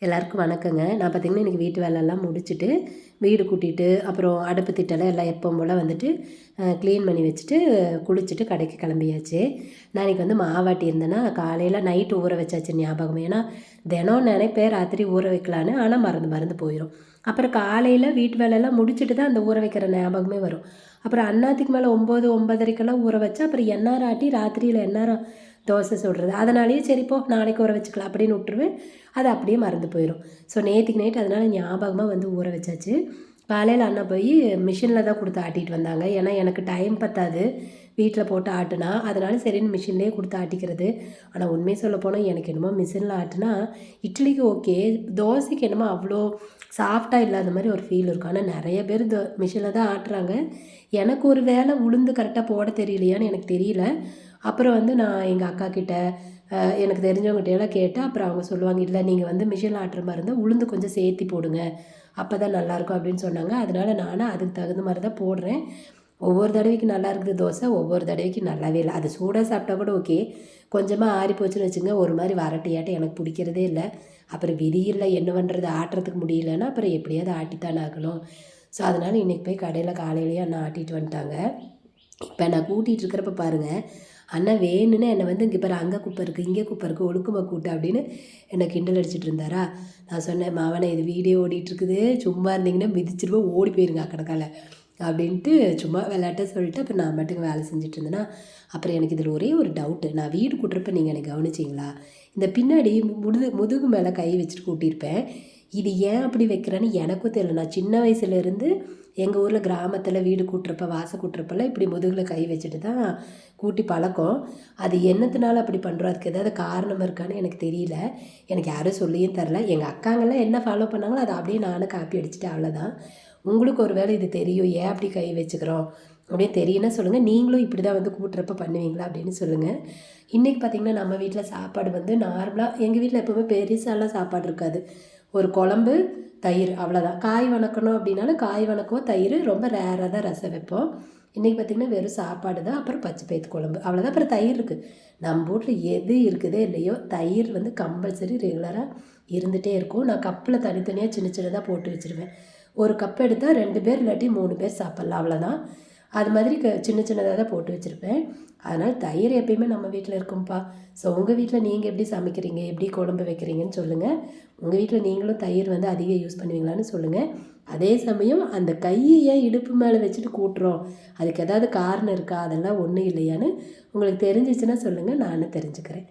எல்லாருக்கும் வணக்கங்க. நான் பார்த்திங்கன்னா இன்றைக்கி வீட்டு வேலையெல்லாம் முடிச்சுட்டு வீடு கூட்டிட்டு அப்புறம் அடுப்பு திட்டலாம் எல்லாம் எப்பவும் போல் வந்துட்டு க்ளீன் பண்ணி வச்சுட்டு குளிச்சுட்டு கடைக்கு கிளம்பியாச்சு. நான் இன்றைக்கி வந்து மாவாட்டி இருந்தேன்னா காலையில் நைட்டு ஊற வச்சாச்சு ஞாபகம். ஏன்னா தினம் நினைப்பேன் ராத்திரி ஊற வைக்கலான்னு, ஆனால் மறந்து மறந்து போயிடும். அப்புறம் காலையில் வீட்டு வேலையெல்லாம் முடிச்சுட்டு தான் அந்த ஊற வைக்கிற ஞாபகமே வரும். அப்புறம் அந்நாத்துக்கு மேலே 9 9:30க்கெல்லாம் ஊற வச்சா அப்புறம் எந்நேரம் ஆட்டி ராத்திரியில் எந்நேரம் தோசை சுடுறது. அதனாலேயே சரி போ நாளைக்கு ஊற வச்சுக்கலாம் அப்படின்னு விட்டுருவேன். அது அப்படியே மறந்து போயிடும். ஸோ நேற்றுக்கு நைட் அதனால் ஞாபகமாக வந்து ஊற வச்சாச்சு. காலையில் அண்ணா போய் மிஷினில் தான் கொடுத்து ஆட்டிகிட்டு வந்தாங்க. ஏன்னா எனக்கு டைம் பத்தாது வீட்டில் போட்டு ஆட்டுனா, அதனால சரின்னு மிஷின்லேயே கொடுத்து ஆட்டிக்கிறது. ஆனால் உண்மையை சொல்ல போனால் எனக்கு என்னமோ மிஷினில் ஆட்டினா இட்லிக்கு ஓகே, தோசைக்கு என்னமோ அவ்வளோ சாஃப்டாக இல்லாத மாதிரி ஒரு ஃபீல் இருக்கும். ஆனால் நிறைய பேர் மிஷினில் தான் ஆட்டுறாங்க. எனக்கு ஒரு வேளை உளுந்து கரெக்டாக போட தெரியலையான்னு எனக்கு தெரியல. அப்புறம் வந்து நான் எங்கள் அக்கா கிட்ட எனக்கு தெரிஞ்சவங்ககிட்டயெல்லாம் கேட்டேன். அப்புறம் அவங்க சொல்லுவாங்க, இல்லை நீங்கள் வந்து மிஷினில் ஆட்டுற மாதிரி இருந்தால் உளுந்து கொஞ்சம் சேர்த்தி போடுங்க, அப்போ தான் நல்லாயிருக்கும் அப்படின்னு சொன்னாங்க. அதனால் நானும் அதுக்கு தகுந்த மாதிரி தான் போடுறேன். ஒவ்வொரு தடவைக்கு நல்லா இருக்குது தோசை, ஒவ்வொரு தடவைக்கு நல்லாவே இல்லை. அது சூடாக சாப்பிட்டா கூட ஓகே, கொஞ்சமாக ஆறி போச்சுன்னு வச்சுங்க ஒரு மாதிரி வரட்டையாட்டம் எனக்கு பிடிக்கிறதே இல்லை. அப்புறம் விதி இல்லை, என்ன பண்ணுறது, ஆட்டுறதுக்கு முடியலன்னா அப்புறம் எப்படியாவது ஆட்டித்தானே ஆகணும். ஸோ அதனால் இன்றைக்கி போய் கடையில் காலையிலேயே அண்ணா ஆட்டிட்டு வந்துட்டாங்க. இப்போ நான் கூட்டிகிட்டு இருக்கிறப்ப பாருங்கள், அண்ணா வேணும்னு என்னை வந்து இங்கே பாரு அங்கே குப்பை இருக்குது, இங்கே குப்பை இருக்குது, ஒழுக்கமாக கூட்டு அப்படின்னு என்னை கிண்டல் அடிச்சிட்டு இருந்தாரா. நான் சொன்னேன், மாவனை இது வீடியோ ஓடிட்டுருக்குது, சும்மா இருந்தீங்கன்னா மிதிச்சிருவோம், ஓடி போயிருங்க அக்கடக்கால அப்படின்ட்டு சும்மா விளையாட்ட சொல்லிட்டு அப்புறம் நான் மட்டும் வேலை செஞ்சுட்டு இருந்தேன்னா. அப்புறம் எனக்கு இதில் ஒரே ஒரு டவுட்டு, நான் வீடு கூட்டுறப்ப நீங்கள் எனக்கு கவனிச்சிங்களா, இந்த பின்னாடி முதுகு மேலே கை வச்சுட்டு கூட்டியிருப்பேன். இது ஏன் அப்படி வைக்கிறேன்னு எனக்கும் தெரியல. நான் சின்ன வயசுலேருந்து எங்கள் ஊரில் கிராமத்தில் வீடு கூட்டுறப்ப வாசல் கூட்டுறப்பெல்லாம் இப்படி முதுகில் கை வச்சுட்டு தான் கூட்டி பழக்கம். அது என்னத்தினால அப்படி பண்ணுறோம், அதுக்கு ஏதாவது காரணம் இருக்கான்னு எனக்கு தெரியல. எனக்கு யாரும் சொல்லியும் தரல. எங்கள் அக்காங்கெல்லாம் என்ன ஃபாலோ பண்ணாங்களோ அதை அப்படியே நானும் காப்பி அடிச்சுட்டு அவ்வளோதான். உங்களுக்கு ஒரு வேளை இது தெரியும், ஏன் அப்படி கை வச்சுக்கிறோம் அப்படின்னு தெரியுன்னா சொல்லுங்கள். நீங்களும் இப்படி தான் வந்து கூட்டுறப்ப பண்ணுவீங்களா அப்படின்னு சொல்லுங்கள். இன்றைக்கி பார்த்திங்கன்னா நம்ம வீட்டில் சாப்பாடு வந்து நார்மலாக எங்கள் வீட்டில் எப்போவுமே பெருசாலாம் சாப்பாடு இருக்காது. ஒரு குழம்பு, தயிர், அவ்வளோதான். காய் வணக்கணும் அப்படின்னாலும் காய் வணக்குவோம், தயிர், ரொம்ப ரேராக தான் ரசம் வைப்போம். இன்றைக்கி பார்த்திங்கன்னா வெறும் சாப்பாடு தான், அப்புறம் பச்சை பயிறு குழம்பு, அவ்வளோதான். அப்புறம் தயிர் இருக்குது. நம்ம வீட்டில் எது இருக்குதோ இல்லையோ தயிர் வந்து கம்பல்சரி ரெகுலராக இருந்துகிட்டே இருக்கும். நான் கப்பில் தனித்தனியாக சின்ன சின்னதாக போட்டு வச்சுருவேன். ஒரு கப் எடுத்தால் 2 பேர் இல்லாட்டி 3 பேர் சாப்பிட்லாம், அவ்வளோதான். அது மாதிரி சின்ன சின்னதாக தான் போட்டு வச்சுருப்பேன். அதனால் தயிர் எப்பயுமே நம்ம வீட்டில் இருக்கும்ப்பா. ஸோ உங்கள் வீட்டில் நீங்கள் எப்படி சமைக்கிறீங்க, எப்படி குழம்பு வைக்கிறீங்கன்னு சொல்லுங்கள். உங்கள் வீட்டில் நீங்களும் தயிர் வந்து அதிகம் யூஸ் பண்ணுவீங்களான்னு சொல்லுங்கள். அதே சமயம் அந்த கையை ஏன் இடுப்பு மேலே வச்சுட்டு கூட்டுறோம், அதுக்கு ஏதாவது காரணம் இருக்கா, அதெல்லாம் ஒன்றும் இல்லையான்னு உங்களுக்கு தெரிஞ்சிச்சுன்னா சொல்லுங்கள், நானும் தெரிஞ்சுக்கிறேன்.